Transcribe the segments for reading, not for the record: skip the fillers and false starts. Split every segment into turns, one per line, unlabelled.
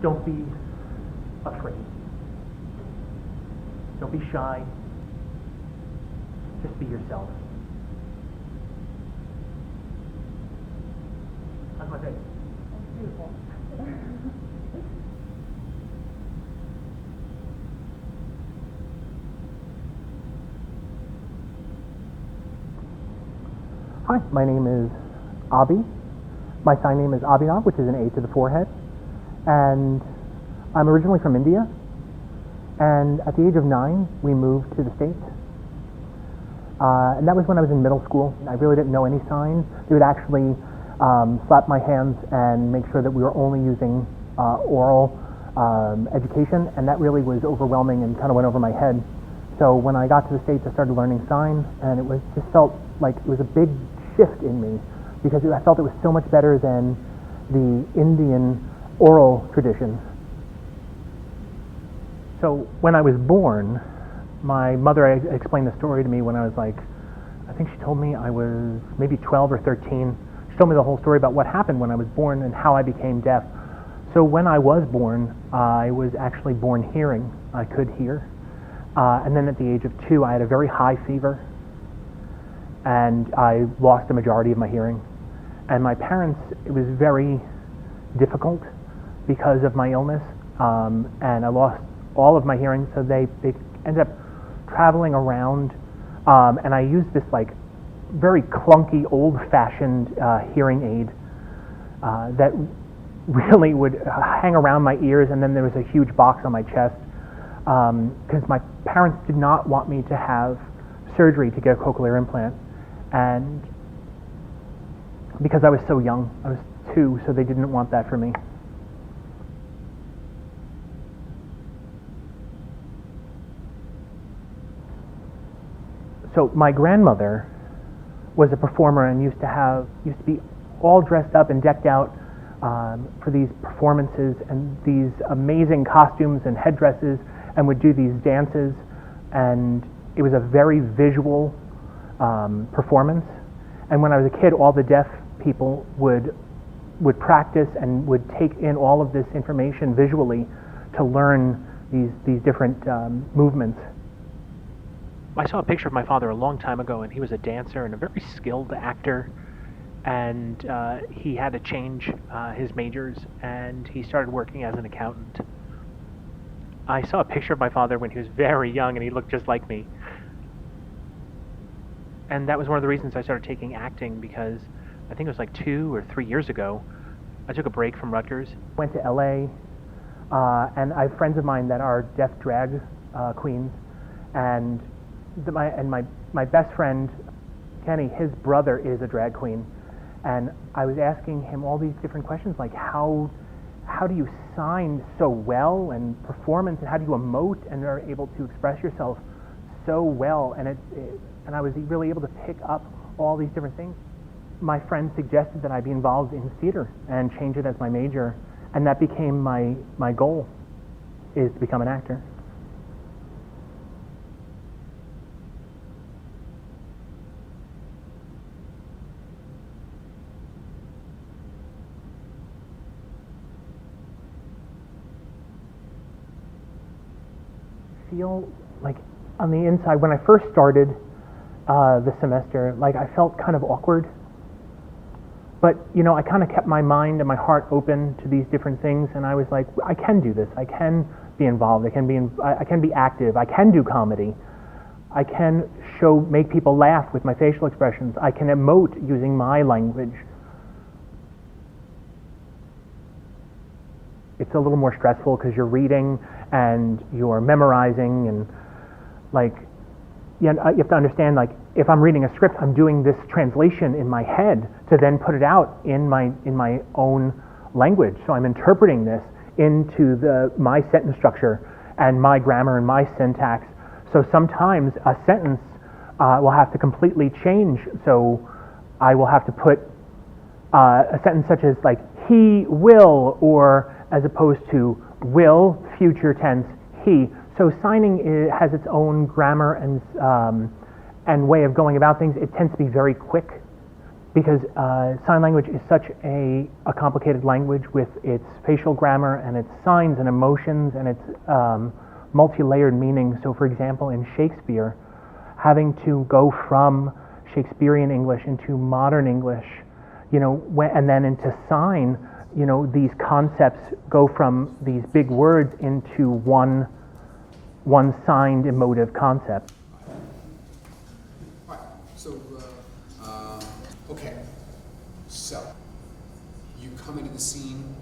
Don't be afraid. Don't be shy. Just be yourself. How's my face?
That's beautiful.
Hi, my name is Abhi. My sign name is Abhinav, which is an A to the forehead. And I'm originally from India. And at the age of 9, we moved to the States. And that was when I was in middle school. I really didn't know any signs. They would actually slap my hands and make sure that we were only using oral education, and that really was overwhelming and kind of went over my head. So when I got to the States, I started learning sign, and it was just felt like it was a big shift in me, because I felt it was so much better than the Indian oral tradition. So when I was born, my mother explained the story to me when I was like, I think she told me I was maybe 12 or 13. She told me the whole story about what happened when I was born and how I became deaf. So when I was born, I was actually born hearing. I could hear. And then at the age of 2, I had a very high fever, and I lost the majority of my hearing. And my parents, it was very difficult because of my illness, and I lost all of my hearing, so they ended up traveling around, and I used this like very clunky, old-fashioned hearing aid that really would hang around my ears, and then there was a huge box on my chest, because my parents did not want me to have surgery to get a cochlear implant, and because I was so young, I was 2, so they didn't want that for me. So my grandmother was a performer and used to be all dressed up and decked out for these performances and these amazing costumes and headdresses, and would do these dances, and it was a very visual performance. And when I was a kid, all the deaf people would practice and would take in all of this information visually to learn these different movements. I saw a picture of my father a long time ago, and he was a dancer and a very skilled actor, and he had to change his majors, and he started working as an accountant. I saw a picture of my father when he was very young, and he looked just like me. And that was one of the reasons I started taking acting, because I think it was like 2 or 3 years ago, I took a break from Rutgers, went to LA, and I have friends of mine that are deaf drag queens, and my best friend, Kenny, his brother is a drag queen, and I was asking him all these different questions, like how do you sign so well, and performance, and how do you emote and are able to express yourself so well, and I was really able to pick up all these different things. My friend suggested that I be involved in theater and change it as my major, and that became my goal, is to become an actor. Feel like on the inside, when I first started the semester, like I felt kind of awkward, but I kind of kept my mind and my heart open to these different things, and I was like, I can do this, I can be involved, I can be active, I can do comedy, I can make people laugh with my facial expressions, I can emote using my language. It's a little more stressful because you're reading and you're memorizing, and you have to understand, like, if I'm reading a script, I'm doing this translation in my head to then put it out in my own language. So I'm interpreting this into my sentence structure and my grammar and my syntax. So sometimes a sentence will have to completely change. So I will have to put a sentence such as like he will, or as opposed to will, future tense, he. So signing has its own grammar and way of going about things. It tends to be very quick. because sign language is such a complicated language with its facial grammar and its signs and emotions and its multi-layered meanings. So for example, in Shakespeare, having to go from Shakespearean English into modern English, and then into sign, these concepts go from these big words into one signed emotive concept.
All right. So, okay. So, you come into the scene,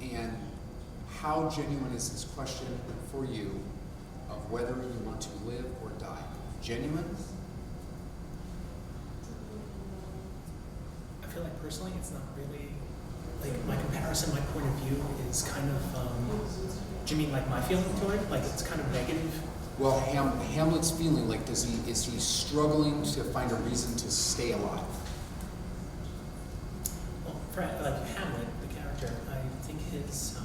and how genuine is this question for you of whether you want to live or die? Genuine?
I feel like personally it's not really, like my comparison, my point of view is kind of, do you mean like my feeling toward it? Like it's kind of negative?
Well, Hamlet's feeling like, is he struggling to find a reason to stay alive?
Well, like Hamlet, the character, I think his,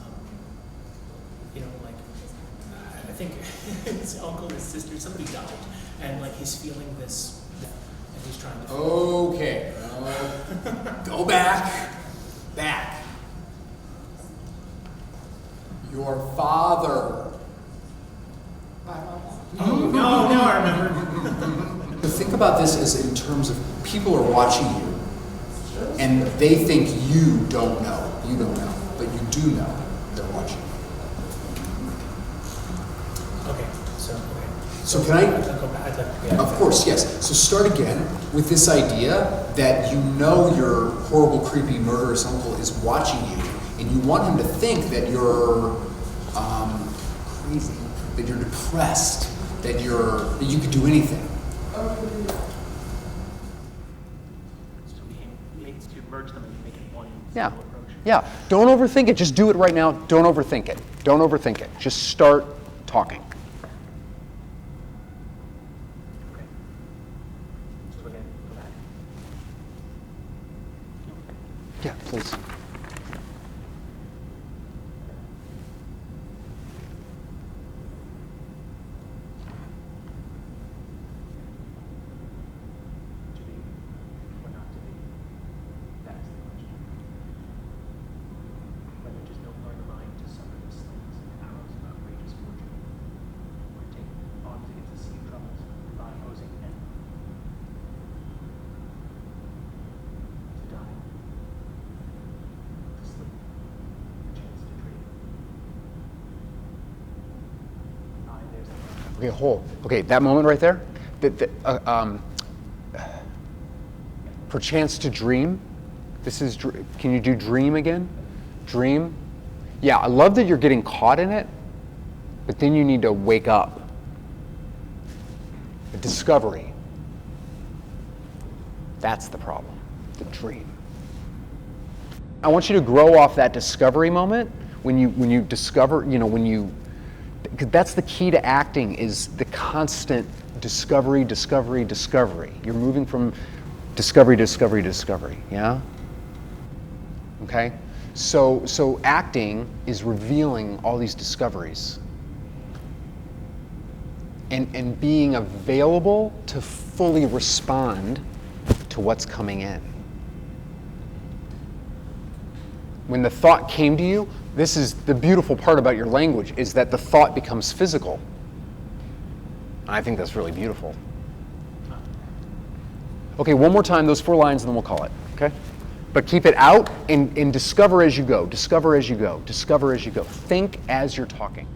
I think his uncle, his sister, somebody died, and like he's feeling this, and he's trying to.
Okay, go back. Your father.
Oh, no, I remember.
Think about this as in terms of people are watching you, and they think you don't know. You don't know, but you do know they're watching.
Okay.
So can I?
I'd like to go back.
Of course, yes. So start again with this idea that your horrible, creepy, murderous uncle is watching you, and you want him to think that you're crazy, that you're depressed, that you could do anything.
So we aim to merge them and make it one single approach.
Yeah. Don't overthink it. Just do it right now. Don't overthink it. Don't overthink it. Just start talking.
Okay. So again, go back.
Yeah, please.
To be or not to be. That is the question. Whether just no learn the mind to suffer the slings and arrows of outrageous fortune, or take arms against the sea of troubles by opposing men. To die. To sleep. A chance to dream. Aye, there's the
Okay, that moment right there. Perchance to dream. Can you do dream again? Dream. Yeah, I love that you're getting caught in it, but then you need to wake up. The discovery. That's the problem. The dream. I want you to grow off that discovery moment when you discover, because that's the key to acting, is the constant discovery. You're moving from discovery, yeah? Okay? So acting is revealing all these discoveries and being available to fully respond to what's coming in. When the thought came to you, this is the beautiful part about your language, is that the thought becomes physical. I think that's really beautiful. Okay, one more time, those 4 lines, and then we'll call it, okay? But keep it out and discover as you go, discover as you go. Think as you're talking.